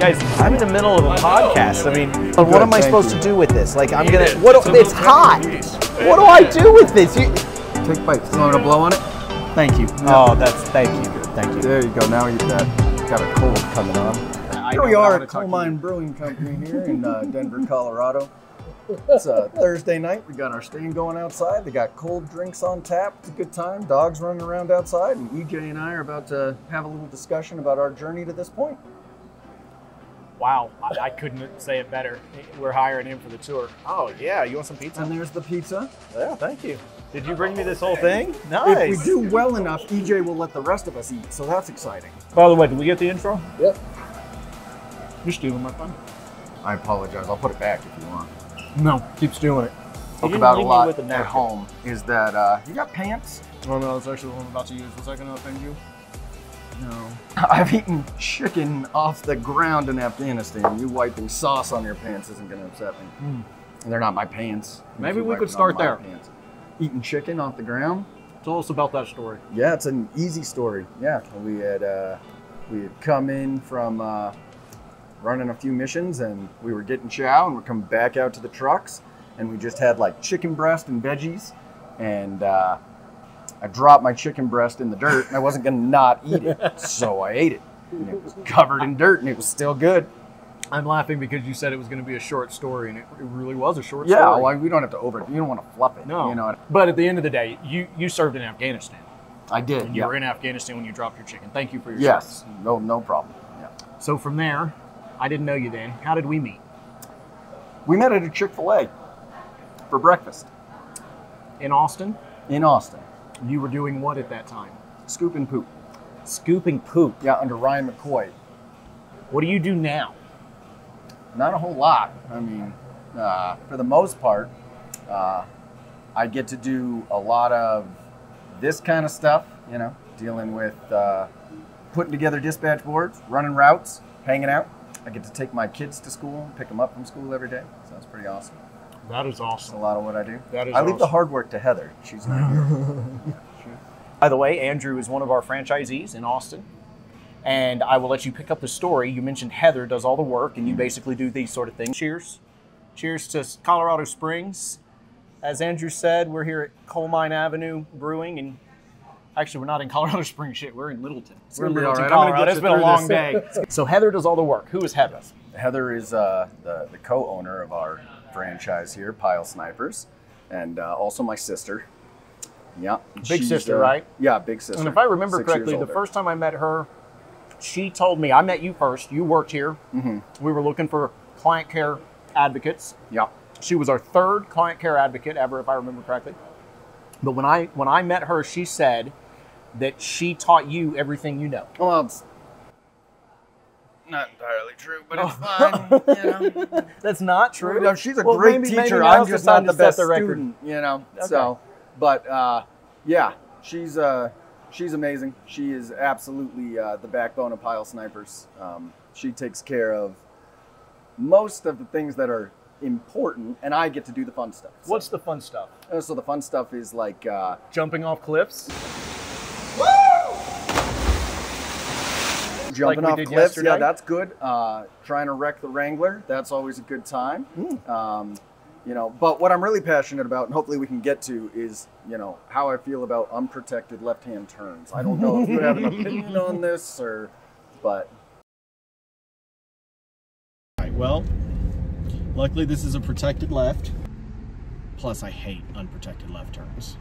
Guys, I'm in the middle of a podcast. I mean, what am I supposed to do with this? Like, I'm gonna. It's hot. What do I do with this? Take bites. You want to blow on it? Thank you. oh, thank you. Thank you. There you go. Now you've got a cold coming on. Here we are at Coal Mine Brewing Company here in Denver, Colorado. It's a Thursday night. We got our stand going outside. They got cold drinks on tap. It's a good time. Dogs running around outside. And EJ and I are about to have a little discussion about our journey to this point. Wow, I couldn't say it better. We're hiring him for the tour. Oh, yeah. You want some pizza? And there's the pizza. Yeah, thank you. Did you bring me this whole thing? Nice. If we do well enough, EJ will let the rest of us eat. So that's exciting. By the way, did we get the intro? Yep. You're stealing my fun. I apologize. I'll put it back if you want. No, keep stealing it. Talk about a lot at home is that you got pants? Oh no, that's actually the one I'm about to use. Was I going to offend you? No. I've eaten chicken off the ground in Afghanistan. You wiping sauce on your pants isn't going to upset me. And they're not my pants. Maybe we could start there. Pants. Eating chicken off the ground? Tell us about that story. Yeah, it's an easy story. Yeah, we had come in from running a few missions, and we were getting chow, and we're coming back out to the trucks, and we just had like chicken breast and veggies, and I dropped my chicken breast in the dirt, and I wasn't gonna not eat it, so I ate it. And it was covered in dirt, and it was still good. I'm laughing because you said it was going to be a short story, and it really was a short story. Yeah, well, we don't have to you don't want to fluff it. No. You know. But at the end of the day, you served in Afghanistan. I did. And you were in Afghanistan when you dropped your chicken. Thank you for your service. service. No problem. Yeah. So from there, I didn't know you then. How did we meet? We met at a Chick-fil-A for breakfast. In Austin? In Austin. You were doing what at that time? Scoop and poop. Scooping poop? Yeah, under Ryan McCoy. What do you do now? Not a whole lot. I mean, for the most part, I get to do a lot of this kind of stuff, you know, dealing with putting together dispatch boards, running routes, hanging out. I get to take my kids to school, pick them up from school every day. So that's pretty awesome. That is awesome. That's a lot of what I do. That is I leave awesome. the hard work to Heather. She's not here. By the way, Andrew is one of our franchisees in Austin. And I will let you pick up the story. You mentioned Heather does all the work, and you basically do these sort of things. Cheers. Cheers to Colorado Springs. As Andrew said, we're here at Coal Mine Avenue Brewing, and actually we're not in Colorado Springs shit. We're in Littleton. We're in Littleton, Colorado. It's been a long day. So Heather does all the work. Who is Heather? Heather is the co-owner of our franchise here, Pile Snipers, and also my sister. Yeah. Big sister, right? Yeah, big sister. And if I remember correctly, the first time I met her, she told me, I met you first, you worked here. Mm-hmm. We were looking for client care advocates. Yeah. She was our third client care advocate ever, if I remember correctly. But when I met her, she said that she taught you everything you know. Well, it's not entirely true, but it's fine. You know. That's not true. No, she's a great teacher. I'm just not the best student, you know. Okay. So, but yeah, she's amazing. She is absolutely the backbone of Pile Snipers. She takes care of most of the things that are important, and I get to do the fun stuff. So, what's the fun stuff? So the fun stuff is like jumping off cliffs. Jumping off cliffs, yesterday. Yeah, that's good. Trying to wreck the Wrangler, that's always a good time. You know, but what I'm really passionate about, and hopefully we can get to, is, you know, how I feel about unprotected left-hand turns. I don't know if you have an opinion on this, but. All right, well, luckily this is a protected left. Plus, I hate unprotected left turns.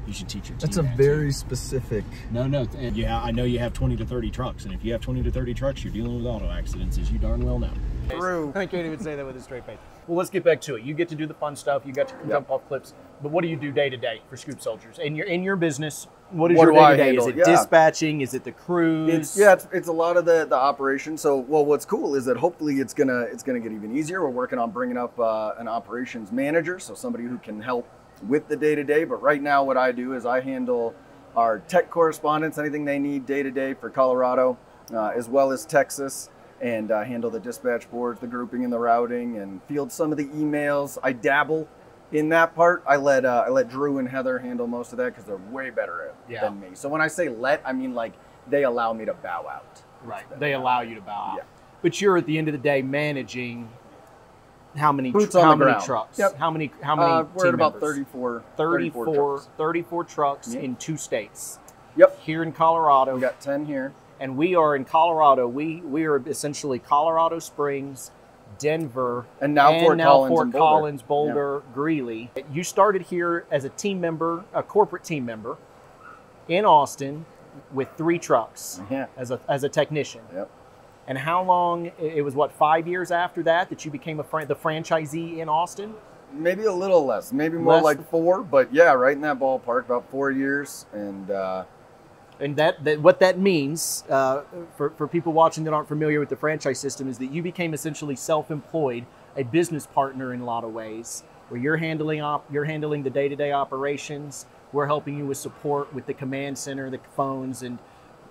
You should teach your team. That's a very specific. No, and yeah, I know you have 20 to 30 trucks, and if you have 20 to 30 trucks, you're dealing with auto accidents, as you darn well know. True. I can't even say that with a straight face. Well, let's get back to it. You get to do the fun stuff. You get to jump off cliffs. But what do you do day to day for Scoop Soldiers? In your business, what is your day to day? Is it dispatching? Is it the crews? It's a lot of the operation. So, well, what's cool is that hopefully it's gonna get even easier. We're working on bringing up an operations manager, so somebody who can help with the day to day. But right now, what I do is I handle our tech correspondence, anything they need day to day for Colorado, as well as Texas. And handle the dispatch boards, the grouping and the routing, and field some of the emails. I dabble in that part. I let Drew and Heather handle most of that because they're way better at it than me. So when I say I mean like they allow me to bow out. Right. They allow you to bow out. But you're at the end of the day managing how many Boots on the ground. trucks? Yep. How many We're at about members? 34 trucks Yep. in 2 states. Yep. Here in Colorado. We got 10 here. And we are in Colorado. We are essentially Colorado Springs, Denver, And now Fort Collins and Boulder. Collins, Boulder, Greeley. You started here as a team member, a corporate team member in Austin with 3 trucks Yeah. as a technician. Yep. And how long, it was what, 5 years after that you became the franchisee in Austin? Maybe a little less, maybe more Less? like 4, but yeah, right in that ballpark, about 4 years. And that what that means for people watching that aren't familiar with the franchise system is that you became essentially self-employed, a business partner in a lot of ways, where you're handling the day-to-day operations. We're helping you with support with the command center, the phones and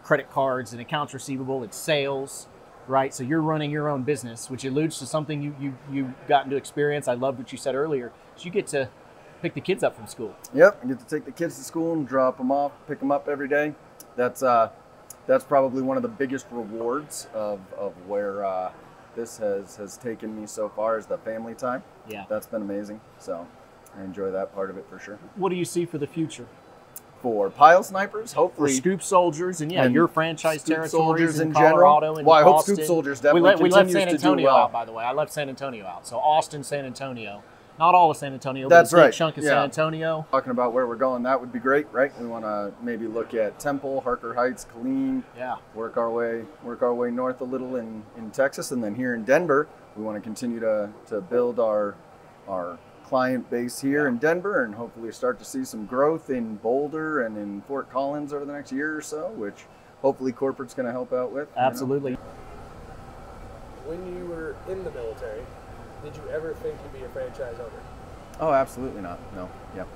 credit cards and accounts receivable and sales, right? So you're running your own business, which alludes to something you gotten to experience. I loved what you said earlier. So you get to pick the kids up from school. yep, I get to take the kids to school and drop them off, pick them up every day. That's probably one of the biggest rewards of where this has taken me so far, is the family time. Yeah. That's been amazing. So I enjoy that part of it for sure. What do you see for the future? For pile snipers, For hopefully. Scoop Soldiers and And your franchise Scoop territories Soldiers in in general. Colorado and Well, I hope Austin. Scoop Soldiers definitely we left continues San to do Antonio well. out, by the way. I left San Antonio out. So Austin, San Antonio. Not all of San Antonio, That's but a big right. chunk of Yeah. San Antonio. Talking about where we're going, that would be great, right? We want to maybe look at Temple, Harker Heights, Killeen, Yeah. work our way north a little in Texas, and then here in Denver, we want to continue to build our client base here in Denver, and hopefully start to see some growth in Boulder and in Fort Collins over the next year or so, which hopefully corporate's going to help out with. Absolutely. When you were in the military, did you ever think you'd be a franchise owner? Oh, absolutely not. No. Yep.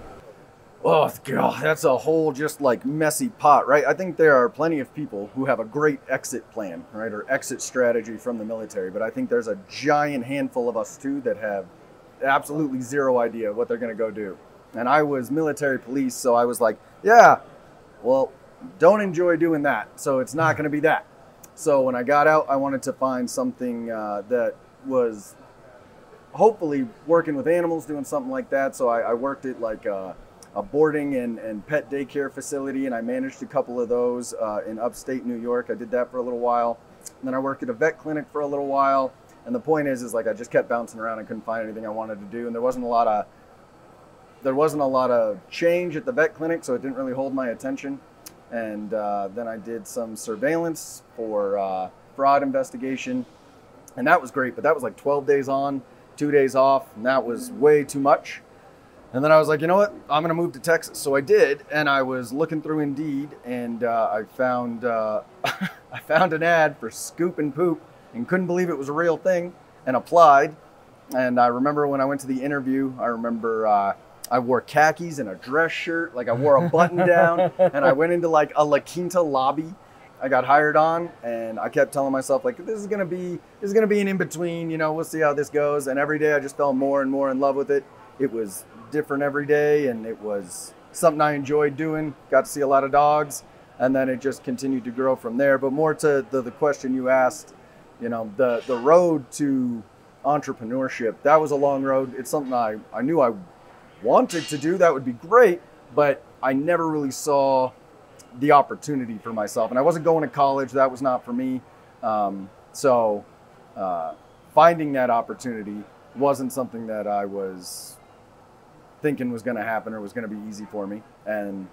Oh, God, that's a whole just like messy pot, right? I think there are plenty of people who have a great exit plan, right, or exit strategy from the military, but I think there's a giant handful of us too that have absolutely zero idea what they're going to go do. And I was military police, so I was like, yeah, well, don't enjoy doing that, so it's not going to be that. So when I got out, I wanted to find something that was hopefully working with animals, doing something like that. So I worked at like a boarding and pet daycare facility, and I managed a couple of those in upstate New York. I did that for a little while. And then I worked at a vet clinic for a little while. And the point is like I just kept bouncing around. I couldn't find anything I wanted to do, and there wasn't a lot of change at the vet clinic, so it didn't really hold my attention. And then I did some surveillance for fraud investigation, and that was great. But that was like 12 days on, 2 days off, and that was way too much. And then I was like, you know what? I'm going to move to Texas. So I did, and I was looking through Indeed, and I found I found an ad for Scoop and Poop, and couldn't believe it was a real thing, and applied. And I remember when I went to the interview, I wore khakis and a dress shirt, like I wore a button down, and I went into like a La Quinta lobby. I got hired on, and I kept telling myself like, this is gonna be an in-between, you know, we'll see how this goes. And every day I just fell more and more in love with it. It was different every day, and it was something I enjoyed doing. Got to see a lot of dogs, and then it just continued to grow from there. But more to the question you asked, you know, the road to entrepreneurship, that was a long road. It's something I knew I wanted to do. That would be great, but I never really saw the opportunity for myself, and I wasn't going to college. That was not for me. So finding that opportunity wasn't something that I was thinking was going to happen or was going to be easy for me. And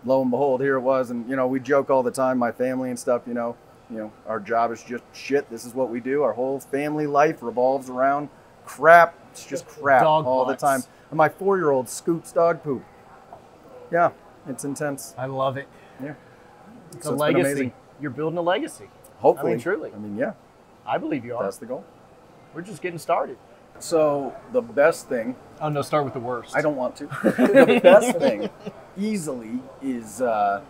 lo and behold, here it was. And, you know, we joke all the time, my family and stuff, you know, our job is just shit. This is what we do. Our whole family life revolves around crap. It's just crap Dog all butts. the time. And my 4-year-old scoops dog poop. Yeah, it's intense. I love it. Yeah. It's So a it's been legacy. amazing. You're building a legacy. Hopefully. I mean, truly. I mean, yeah, I believe you are. that's the goal. We're just getting started. So the best thing, Oh, no, start with the worst. I don't want to. The best thing easily is the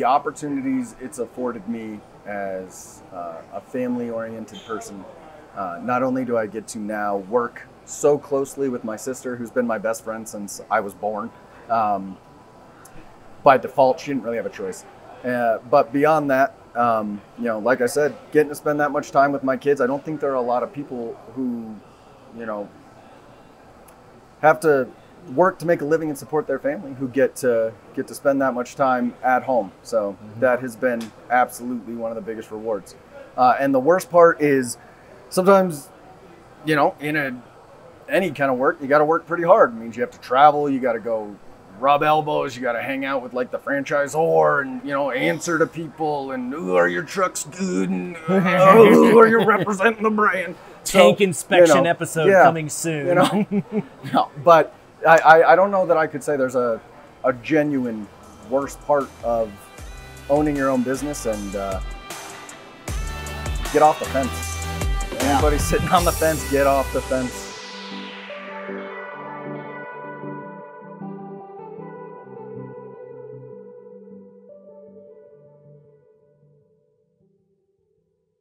opportunities it's afforded me as a family-oriented person. Not only do I get to now work so closely with my sister, who's been my best friend since I was born. By default, she didn't really have a choice. But beyond that, you know, like I said, getting to spend that much time with my kids, I don't think there are a lot of people who, you know, have to work to make a living and support their family who get to spend that much time at home. So that has been absolutely one of the biggest rewards. And the worst part is sometimes, you know, in any kind of work, you got to work pretty hard. It means you have to travel, you got to go rub elbows, you got to hang out with like the franchisor and, you know, answer to people and, ooh, are your trucks good? And, ooh, are you representing the brand? Tank inspection, you know, episode coming soon. You know, no, but I don't know that I could say there's a genuine worst part of owning your own business. And get off the fence. Anybody sitting on the fence, get off the fence.